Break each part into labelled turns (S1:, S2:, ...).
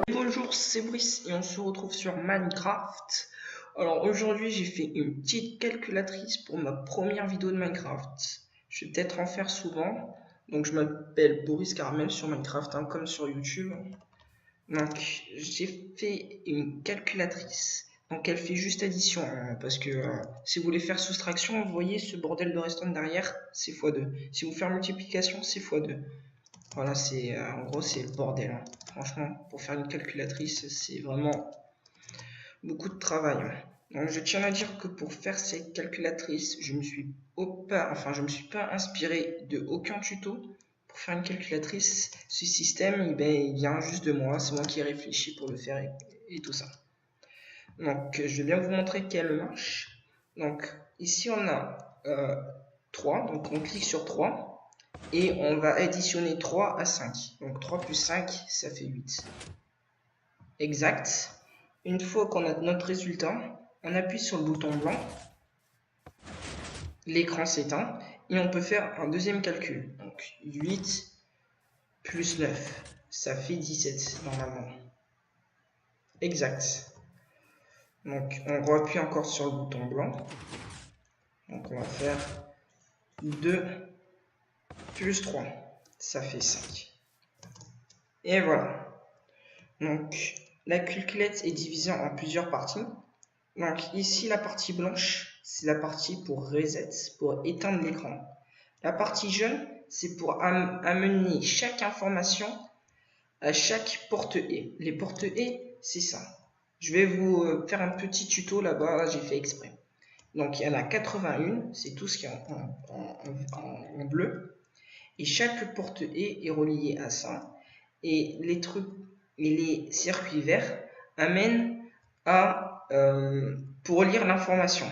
S1: Bonjour, c'est Brice et on se retrouve sur Minecraft. Alors aujourd'hui j'ai fait une petite calculatrice pour ma première vidéo de Minecraft. Je vais peut-être en faire souvent. Donc je m'appelle Boris Caramel sur Minecraft, hein, comme sur YouTube. Donc j'ai fait une calculatrice. Donc elle fait juste addition, hein, parce que si vous voulez faire soustraction, vous voyez ce bordel de redstone derrière, c'est x2. Si vous faites multiplication, c'est x2. Voilà, c'est en gros c'est le bordel, hein. Franchement, pour faire une calculatrice, c'est vraiment beaucoup de travail, hein. Donc je tiens à dire que pour faire cette calculatrice, je me suis pas inspiré de aucun tuto. Pour faire une calculatrice, ce système, il vient juste de moi, c'est moi qui ai réfléchi pour le faire et tout ça. Donc je vais bien vous montrer qu'elle marche. Donc ici on a 3, donc on clique sur 3. Et on va additionner 3 à 5. Donc 3 plus 5, ça fait 8. Exact. Une fois qu'on a notre résultat, on appuie sur le bouton blanc. L'écran s'éteint. Et on peut faire un deuxième calcul. Donc 8 plus 9, ça fait 17 normalement. Exact. Donc on appuie encore sur le bouton blanc. Donc on va faire 2 plus 3. Ça fait 5. Et voilà. Donc, la calculette est divisée en plusieurs parties. Donc, ici, la partie blanche, c'est la partie pour reset, pour éteindre l'écran. La partie jaune, c'est pour amener chaque information à chaque porte-haie. Les porte-haie, c'est ça. Je vais vous faire un petit tuto là-bas, j'ai fait exprès. Donc, il y en a 81, c'est tout ce qui est en bleu. Et chaque porte-haie est reliée à ça. Et les trucs, les circuits verts amènent à pour lire l'information.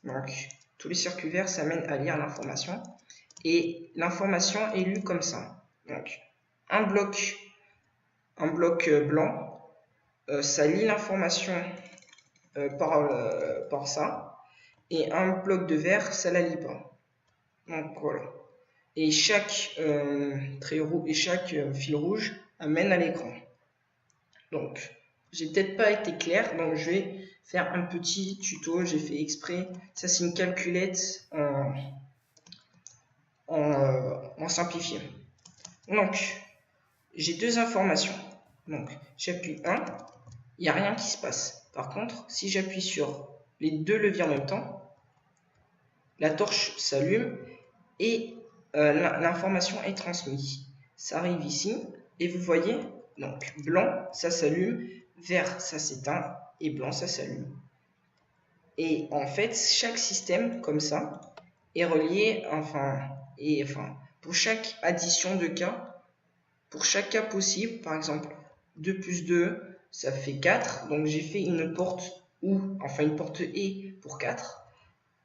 S1: Donc, tous les circuits verts s'amènent à lire l'information. Et l'information est lue comme ça. Donc, un bloc blanc, ça lit l'information par ça. Et un bloc de vert, ça la lit pas. Donc voilà. Et chaque fil rouge amène à l'écran. Donc, j'ai peut-être pas été clair, donc je vais faire un petit tuto, j'ai fait exprès. Ça, c'est une calculette en simplifié. Donc, j'ai deux informations. Donc, j'appuie 1, il n'y a rien qui se passe. Par contre, si j'appuie sur les deux leviers en même temps, la torche s'allume et l'information est transmise. Ça arrive ici et vous voyez, donc blanc ça s'allume, vert ça s'éteint et blanc ça s'allume. Et en fait chaque système comme ça est relié, pour chaque addition de cas, pour chaque cas possible, par exemple 2 plus 2 ça fait 4, donc j'ai fait une porte une porte haie pour 4,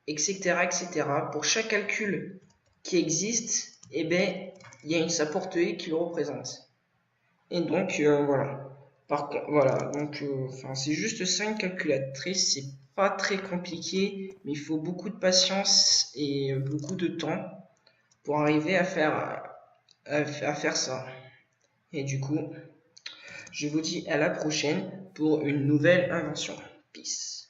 S1: etc. etc. Pour chaque calcul qui existe, eh ben, il y a sa porte-haie qui le représente. Et donc, voilà. C'est juste ça une calculatrice, c'est pas très compliqué, mais il faut beaucoup de patience et beaucoup de temps pour arriver à faire ça. Et du coup, je vous dis à la prochaine pour une nouvelle invention. Peace.